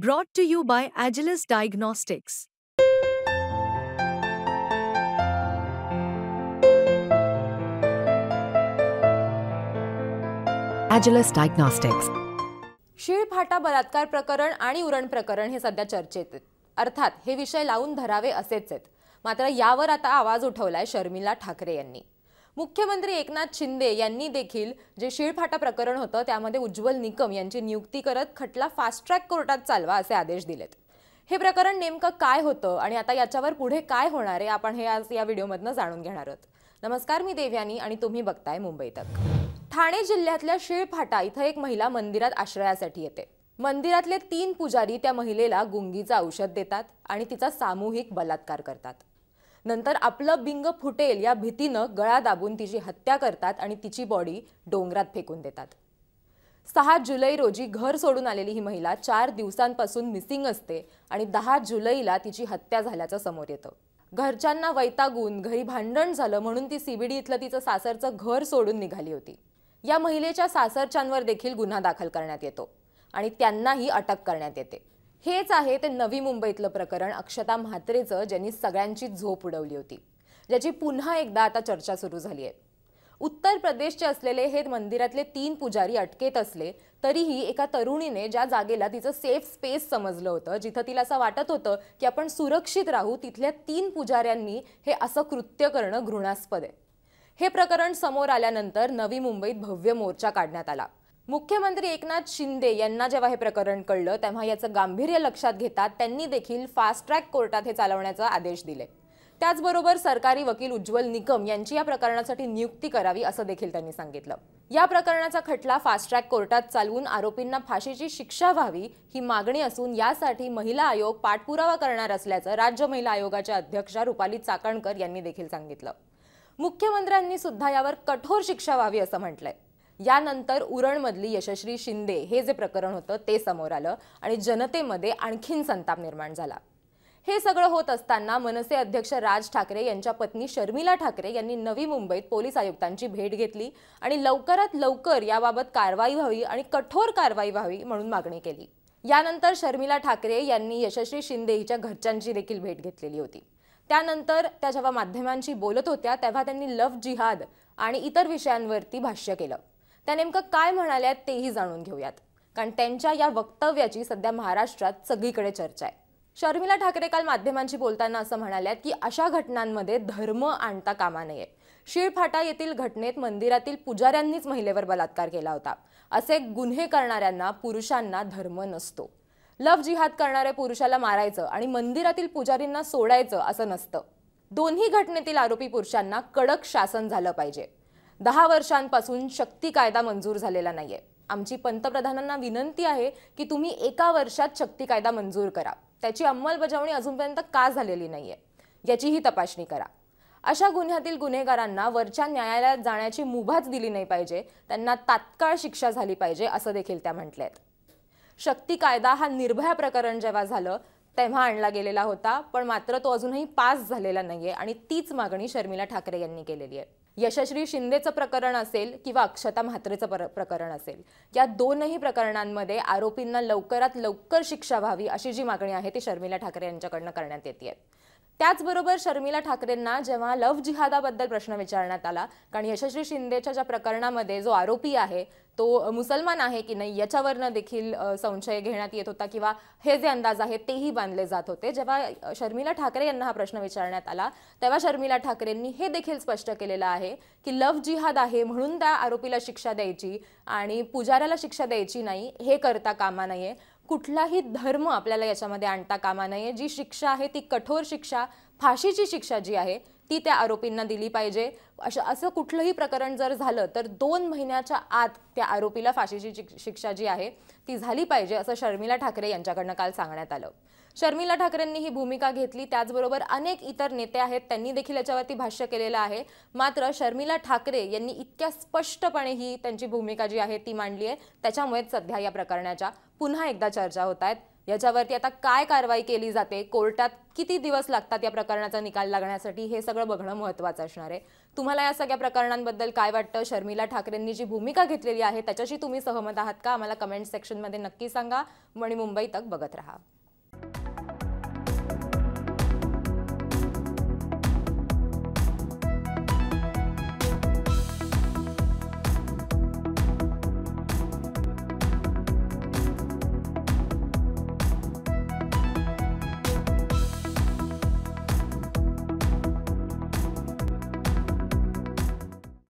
Brought to you by Agilus Diagnostics. Agilus Diagnostics. शीळफाटा बलात्कार प्रकरण आणि उरण प्रकरण हे सध्या चर्चेत आहेत. अर्थात हे विषय लावून धरावे असेच आहेत. मात्र यावर आता आवाज उठवलाय शर्मिला ठाकरे यांनी. मुख्यमंत्री एकनाथ शिंदे यांनी देखील जे शीळफाटा प्रकरण होतं त्यामध्ये उज्ज्वल निकम यांची नियुक्ती करत खटला फास्ट ट्रॅक कोर्टात चालवा असे आदेश दिलेत. हे प्रकरण नेमकं काय होतं आणि आता याच्यावर पुढे काय होणार आहे आपण हे आज या व्हिडिओमधनं जाणून घेणार आहोत. नमस्कार, मी देवयानी आणि तुम्ही बघताय मुंबई तक. ठाणे जिल्ह्यातल्या शीळफाटा इथं एक महिला मंदिरात आश्रयासाठी येते. मंदिरातले 3 पुजारी त्या महिलेला गुंगीचं औषध देतात आणि तिचा सामूहिक बलात्कार करतात. नंतर आपलं बिंग फुटेल या भीतीनं गळा दाबून तिची हत्या करतात आणि तिची बॉडी डोंगरात फेकून देतात. 6 जुलै रोजी घर सोडून आलेली ही महिला 4 दिवसांपासून मिसिंग असते आणि 10 जुलैला तिची हत्या झाल्याचं समोर येतं. घरच्यांना वैतागून घरी भांडण झालं म्हणून ती सीबीडी इथलं तिचं सासरचं घर सोडून निघाली होती. या महिलेच्या सासरच्यांवर देखील गुन्हा दाखल करण्यात येतो आणि त्यांनाही अटक करण्यात येते. हेच आहे ते नवी मुंबईतलं प्रकरण अक्षता म्हात्रेचं, ज्यांनी सगळ्यांची झोप उडवली होती, ज्याची पुन्हा एकदा आता चर्चा सुरू झाली आहे. उत्तर प्रदेशचे असलेले हे मंदिरातले 3 पुजारी अटकेत असले तरीही एका तरुणीने ज्या जागेला तिचं सेफ स्पेस समजलं होतं, जिथं तिला असं वाटत होतं की आपण सुरक्षित राहू, तिथल्या 3 पुजाऱ्यांनी हे असं कृत्य करणं घृणास्पद आहे. हे प्रकरण समोर आल्यानंतर नवी मुंबईत भव्य मोर्चा काढण्यात आला. मुख्यमंत्री एकनाथ शिंदे यांना जेव्हा हे प्रकरण कळलं तेव्हा याचं गांभीर्य लक्षात घेतात त्यांनी देखील फास्ट ट्रॅक कोर्टात हे चालवण्याचा आदेश दिले. त्याचबरोबर सरकारी वकील उज्ज्वल निकम यांची या प्रकरणासाठी नियुक्ती करावी असं देखील त्यांनी सांगितलं. या प्रकरणाचा खटला फास्ट ट्रॅक कोर्टात चालवून आरोपींना फाशीची शिक्षा व्हावी ही मागणी असून यासाठी महिला आयोग पाठपुरावा करणार असल्याचं राज्य महिला आयोगाच्या अध्यक्षा रुपाली चाकणकर यांनी देखील सांगितलं. मुख्यमंत्र्यांनी सुद्धा यावर कठोर शिक्षा व्हावी असं म्हटलंय. यानंतर उरणमधली यशस्वी शिंदे हे जे प्रकरण होतं ते समोर आलं आणि जनतेमध्ये आणखीन संताप निर्माण झाला. हे सगळं होत असताना मनसे अध्यक्ष राज ठाकरे यांच्या पत्नी शर्मिला ठाकरे यांनी नवी मुंबईत पोलीस आयुक्तांची भेट घेतली आणि लवकरात लवकर याबाबत कारवाई व्हावी आणि कठोर कारवाई व्हावी म्हणून मागणी केली. यानंतर शर्मिला ठाकरे यांनी यशस्वी शिंदे हिच्या घरच्यांची देखील भेट घेतलेली होती. त्यानंतर त्या जेव्हा माध्यमांशी बोलत होत्या तेव्हा त्यांनी लव्ह जिहाद आणि इतर विषयांवरती भाष्य केलं. त्या नेमकं काय म्हणाल्यात तेही जाणून घेऊयात, कारण त्यांच्या या वक्तव्याची सध्या महाराष्ट्रात सगळीकडे चर्चा आहे. शर्मिला ठाकरे काल माध्यमांशी बोलताना असं म्हणाल्यात की अशा घटनांमध्ये धर्म आणता कामा नये. शीळफाटा येथील घटनेत मंदिरातील पुजाऱ्यांनीच महिलेवर बलात्कार केला होता. असे गुन्हे करणाऱ्यांना पुरुषांना धर्म नसतो. लव्ह जिहाद करणाऱ्या पुरुषाला मारायचं आणि मंदिरातील पुजारींना सोडायचं असं नसतं. दोन्ही घटनेतील आरोपी पुरुषांना कडक शासन झालं पाहिजे. 10 वर्षांपासून शक्ती कायदा मंजूर झालेला नाहीये. आमची पंतप्रधानांना विनंती आहे की तुम्ही 1 वर्षात शक्ती कायदा मंजूर करा. त्याची अंमलबजावणी अजूनपर्यंत का झालेली नाहीये याचीही तपासणी करा. अशा गुन्ह्यातील गुन्हेगारांना वरच्या न्यायालयात जाण्याची मुभाच दिली नाही पाहिजे. त्यांना तात्काळ शिक्षा झाली पाहिजे असं देखील त्या म्हटल्यात. शक्ती कायदा हा निर्भया प्रकरण जेव्हा झालं तेव्हा आणला गेलेला होता, पण मात्र तो अजूनही पास झालेला नाहीये आणि तीच मागणी शर्मिला ठाकरे यांनी केलेली आहे. यशस्वी शिंदेचं प्रकरण असेल किंवा अक्षता म्हात्रेचं प्रकरण असेल, या दोनही प्रकरणांमध्ये आरोपींना लवकरात लवकर शिक्षा व्हावी अशी जी मागणी आहे ती शर्मिला ठाकरे यांच्याकडनं करण्यात येते. त्याचबरोबर शर्मिला ठाकरेंना जेव्हा लव्ह जिहादाबद्दल प्रश्न विचारण्यात आला, कारण यशस्वी शिंदेच्या ज्या प्रकरणामध्ये जो आरोपी आहे तो मुसलमान आहे की नाही याच्यावरनं देखील संशय घेण्यात येत होता किंवा हे जे अंदाज आहेत तेही बांधले जात होते. जेव्हा शर्मिला ठाकरे यांना हा प्रश्न विचारण्यात आला तेव्हा शर्मिला ठाकरेंनी हे देखील स्पष्ट केलेलं आहे की लव्ह जिहाद आहे म्हणून त्या आरोपीला शिक्षा द्यायची आणि पुजाऱ्याला शिक्षा द्यायची नाही, हे करता कामा नये. कुठलाही धर्म आपल्याला याच्यामध्ये आणता कामा नये. जी शिक्षा आहे ती कठोर शिक्षा, फाशीची शिक्षा जी आहे ती त्या आरोपींना दिली पाहिजे. असं कुठलंही प्रकरण जर झालं तर 2 महिन्याच्या आत त्या आरोपीला फाशीची शिक्षा जी आहे ती झाली पाहिजे असं शर्मिला ठाकरे यांच्याकडनं काल सांगण्यात आलं. शर्मिला ठाकरेंनी ही भूमिका घेतली. त्याचबरोबर अनेक इतर नेते आहेत त्यांनी देखील याच्यावरती भाष्य केलेलं आहे. मात्र शर्मिला ठाकरे यांनी इतक्या स्पष्टपणे ही त्यांची भूमिका जी आहे ती मांडली आहे. त्याच्यामुळेच सध्या या प्रकरणाच्या पुन्हा एकदा चर्चा होत आहेत. याच्यावरती आता काय कारवाई केली जाते, कोर्टात किती दिवस लागतात या प्रकरणाचा निकाल लागण्यासाठी, हे सगळं बघणं महत्त्वाचं असणार आहे. तुम्हाला या सगळ्या प्रकरणांबद्दल काय वाटतं? शर्मिला ठाकरेंनी जी भूमिका घेतलेली आहे त्याच्याशी तुम्ही सहमत आहात का? आम्हाला कमेंट सेक्शनमध्ये नक्की सांगा. आणि मुंबई तक बघत राहा.